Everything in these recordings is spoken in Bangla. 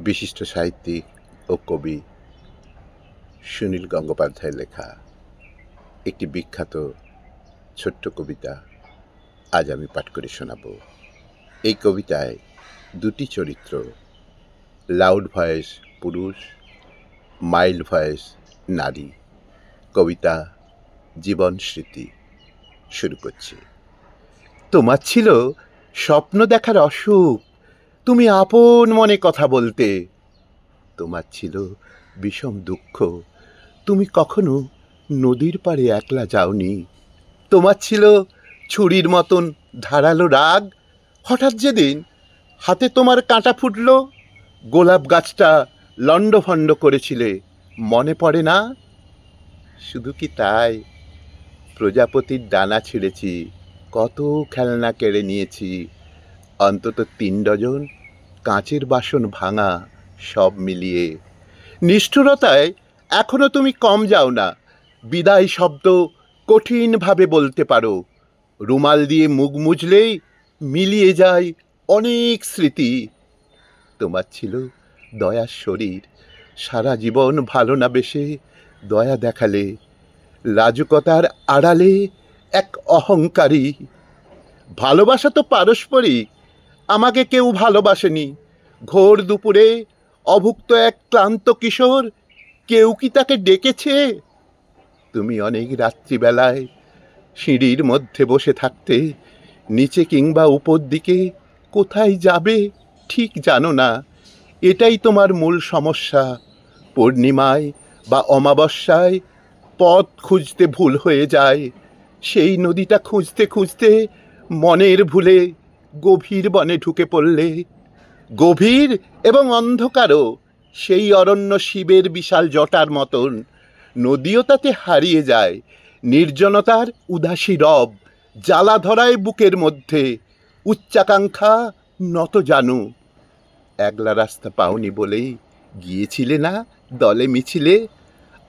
বিশিষ্ট সাহিত্যিক ও কবি সুনীল গঙ্গোপাধ্যায়ের লেখা একটি বিখ্যাত ছোট্ট কবিতা আজ আমি পাঠ করে শোনাব। এই কবিতায় দুটি চরিত্র, লাউড ভয়েস পুরুষ, মাইল্ড ভয়েস নারী। কবিতা জীবন স্মৃতি। শুরু করছি। তোমার ছিল স্বপ্ন দেখার অসুখ, তুমি আপন মনে কথা বলতে। তোমার ছিল বিষম দুঃখ, তুমি কখনো নদীর পাড়ে একলা যাওনি। তোমার ছিল ছুরির মতন ধারালো রাগ, হঠাৎ যেদিন হাতে তোমার কাঁটা ফুটল, গোলাপ গাছটা লণ্ডভণ্ড করেছিলে, মনে পড়ে না? শুধু কি তাই? প্রজাপতির ডানা ছিঁড়েছি, কত খেলনা কেড়ে নিয়েছি, অন্তত 3 ডজন কাঁচের বাসন ভাঙা, সব মিলিয়ে। নিষ্ঠুরতায় এখনো তুমি কম যাও না, বিদায় শব্দ কঠিনভাবে বলতে পারো। রুমাল দিয়ে মুখ মুছলেই মিলিয়ে যায় অনেক স্মৃতি। তোমার ছিল দয়ার শরীর, সারা জীবন ভালো না বেশে দয়া দেখালে, লাজুকতার আড়ালে এক অহংকারী। ভালোবাসা তো পারস্পরিক, আমাকে কেউ ভালোবাসেনি। ঘোর দুপুরে অভুক্ত এক ক্লান্ত কিশোর, কেউ কি তাকে ডেকেছে? তুমি অনেক রাত্রিবেলায় সিঁড়ির মধ্যে বসে থাকতে, নিচে কিংবা উপর দিকে কোথায় যাবে ঠিক জানো না। এটাই তোমার মূল সমস্যা। পূর্ণিমায় বা অমাবস্যায় পথ খুঁজতে ভুল হয়ে যায়। সেই নদীটা খুঁজতে খুঁজতে মনের ভুলে গভীর বনে ঢুকে পড়লে। গভীর এবং অন্ধকারও, সেই অরণ্য শিবের বিশাল জটার মতন। নদীও তাতে হারিয়ে যায়, নির্জনতার উদাসী রব, জ্বালা ধরায় বুকের মধ্যে। উচ্চাকাঙ্ক্ষা নত জানু। একলা রাস্তা পাওনি বলেই গিয়েছিলে না দলে মিছিলে।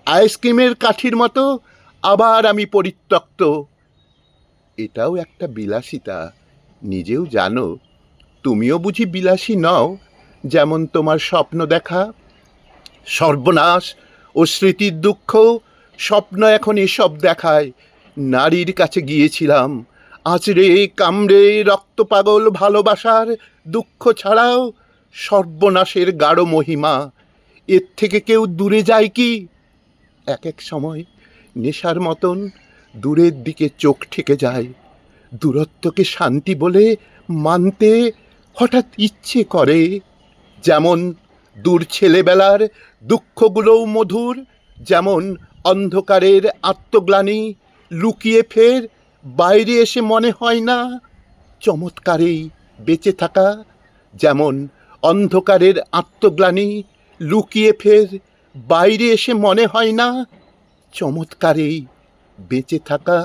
আইসক্রিমের কাঠির মতো আবার আমি পরিত্যক্ত। এটাও একটা বিলাসিতা, নিজেও জানো। তুমিও বুঝি বিলাসী নও, যেমন তোমার স্বপ্ন দেখা। সর্বনাশ ও স্মৃতির দুঃখ, স্বপ্ন এখন এসব দেখায়। নারীর কাছে গিয়েছিলাম, আঁচড়ে কামড়ে রক্তপাগল ভালোবাসার দুঃখ ছাড়াও সর্বনাশের গাঢ় মহিমা। এর থেকে কেউ দূরে যায় কি? এক এক সময় নেশার মতন দূরের দিকে চোখ ঠেকে যায়। দূরত্বকে শান্তি বলে মানতে হঠাৎ ইচ্ছে করে। যেমন দূর ছেলেবেলার দুঃখগুলোও মধুর, যেমন অন্ধকারের আত্মগ্লানি লুকিয়ে ফের বাইরে এসে মনে হয় না চমৎকারেই বেঁচে থাকা। যেমন অন্ধকারের আত্মগ্লানি লুকিয়ে ফের বাইরে এসে মনে হয় না চমৎকারেই বেঁচে থাকা।